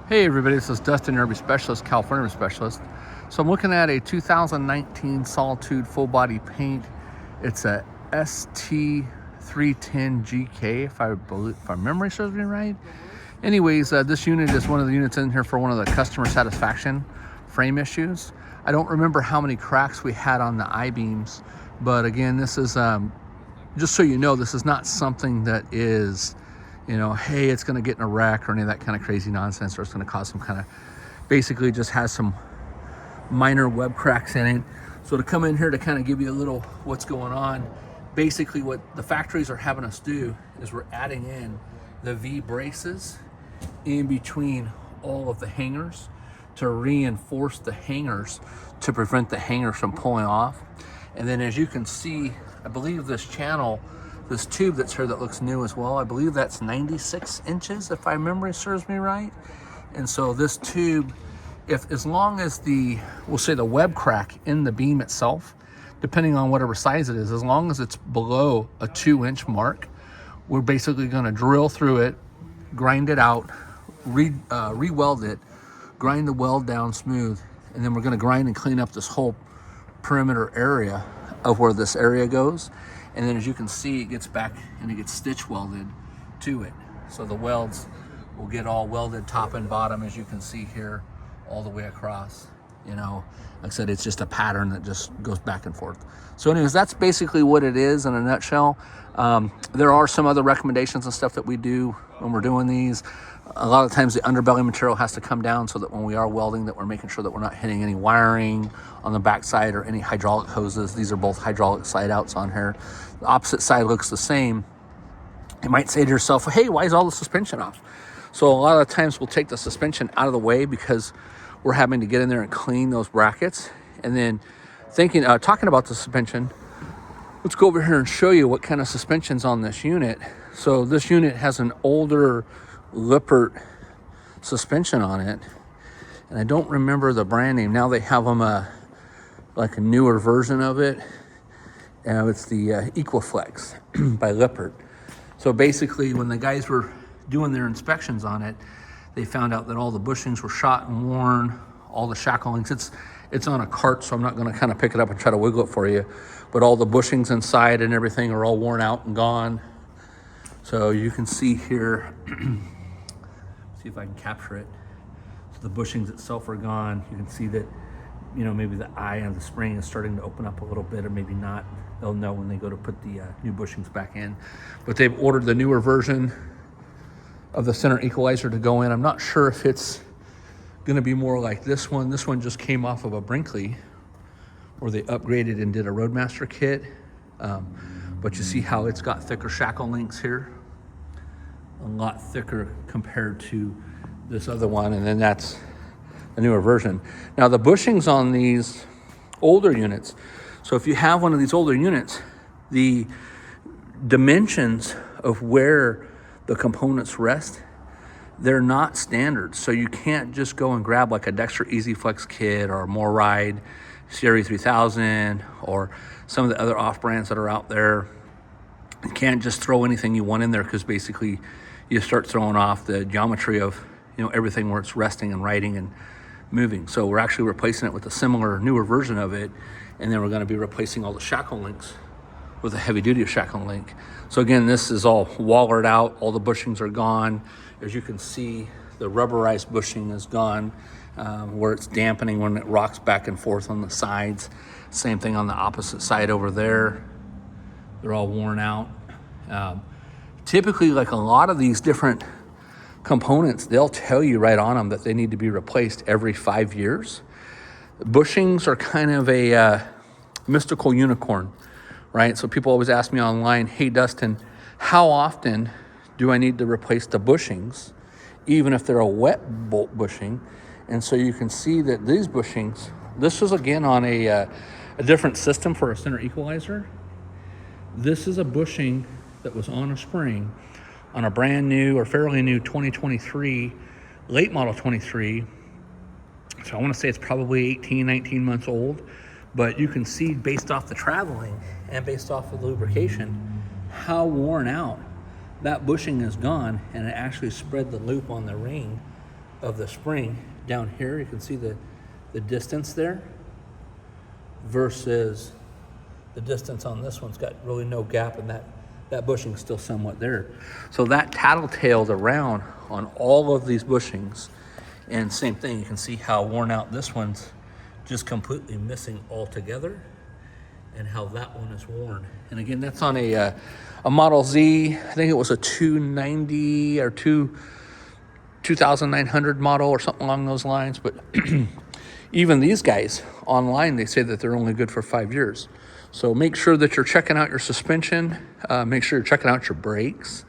Hey everybody, this is Dustin, your RV specialist, California specialist. So I'm looking at a 2019 Solitude full body paint. It's a ST310GK, if my memory serves me right. Anyways, this unit is one of the units in here for one of the customer satisfaction frame issues. I don't remember how many cracks we had on the I-beams, but again, this is, just so you know, this is not something that is, hey, it's going to get in a wreck or any of that kind of crazy nonsense, or it's going to cause some kind of, basically just has some minor web cracks in it. So to come in here to kind of give you a little what's going on, basically what the factories are having us do is we're adding in the V braces in between all of the hangers to reinforce the hangers to prevent the hangers from pulling off. And then as you can see, I believe this channel, this tube that's here that looks new as well, I believe that's 96 inches if my memory serves me right. And so this tube, as long as we'll say the web crack in the beam itself, depending on whatever size it is, as long as it's below a 2-inch mark, we're basically going to drill through it, grind it out, re-weld it, grind the weld down smooth, and then we're going to grind and clean up this whole perimeter area of where this area goes. And then as you can see, it gets back and it gets stitch welded to it. So the welds will get all welded top and bottom, as you can see here, all the way across. Like I said, it's just a pattern that just goes back and forth. So anyways, that's basically what it is in a nutshell. There are some other recommendations and stuff that we do when we're doing these. A lot of times the underbelly material has to come down so that when we are welding, that we're making sure that we're not hitting any wiring on the backside or any hydraulic hoses. These are both hydraulic slide outs on here. The opposite side looks the same. You might say to yourself, hey, why is all the suspension off? So a lot of times we'll take the suspension out of the way because we're having to get in there and clean those brackets. And then talking about the suspension, let's go over here and show you what kind of suspension's on this unit. So this unit has an older lippert suspension on it, and I don't remember the brand name. Now they have them like a newer version of it. It's the Equiflex by Lippert. So basically, when the guys were doing their inspections on it, they found out that all the bushings were shot and worn, all the shackle links. It's on a cart, so I'm not going to kind of pick it up and try to wiggle it for you, but all the bushings inside and everything are all worn out and gone. So you can see here, see if I can capture it. So the bushings itself are gone. You can see that, maybe the eye of the spring is starting to open up a little bit, or maybe not. They'll know when they go to put the new bushings back in. But they've ordered the newer version of the center equalizer to go in. I'm not sure if it's going to be more like this one. This one just came off of a Brinkley, where they upgraded and did a Roadmaster kit. But you see how it's got thicker shackle links here, a lot thicker compared to this other one, and then that's a newer version. Now the bushings on these older units, so if you have one of these older units, the dimensions of where the components rest, they're not standard. So you can't just go and grab like a Dexter EasyFlex kit or a MoreRide Series 3000 or some of the other off brands that are out there. You can't just throw anything you want in there, because basically you start throwing off the geometry of everything where it's resting and riding and moving. So we're actually replacing it with a similar newer version of it, and then we're going to be replacing all the shackle links with a heavy duty shackle link. So again, this is all wallered out, all the bushings are gone. As you can see, the rubberized bushing is gone, where it's dampening when it rocks back and forth on the sides. Same thing on the opposite side over there. They're all worn out. Typically, like a lot of these different components, they'll tell you right on them that they need to be replaced every 5 years. Bushings are kind of a mystical unicorn, right? So people always ask me online, hey, Dustin, how often do I need to replace the bushings, even if they're a wet bolt bushing? And so you can see that these bushings, this is again on a different system for a center equalizer. This is a bushing that was on a spring on a brand new or fairly new 2023, late model 23. So I want to say it's probably 18, 19 months old, but you can see based off the traveling and based off of the lubrication, how worn out that bushing is gone, and it actually spread the loop on the ring of the spring down here. You can see the distance there versus the distance on this one's got really no gap, and that bushing's still somewhat there. So that tattletale's around on all of these bushings. And same thing, you can see how worn out this one's just completely missing altogether, and how that one is worn. And again, that's on a Model Z. I think it was a 290 or 2900 model or something along those lines. But even these guys online, they say that they're only good for 5 years. So make sure that you're checking out your suspension. Make sure you're checking out your brakes.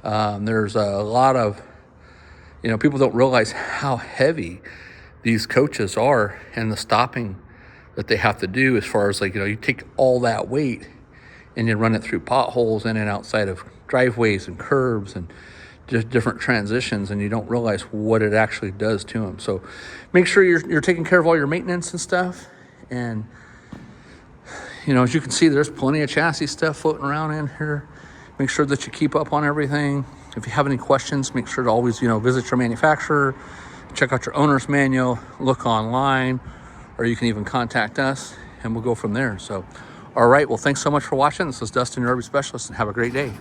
There's a lot of, people don't realize how heavy these coaches are and the stopping that they have to do, as far as you take all that weight and you run it through potholes in and outside of driveways and curbs and just different transitions, and you don't realize what it actually does to them. So make sure you're taking care of all your maintenance and stuff. And as you can see, there's plenty of chassis stuff floating around in here. Make sure that you keep up on everything. If you have any questions, make sure to always visit your manufacturer, check out your owner's manual, look online, or you can even contact us, and we'll go from there. So all right, well, thanks so much for watching. This is Dustin, your RV specialist, and have a great day.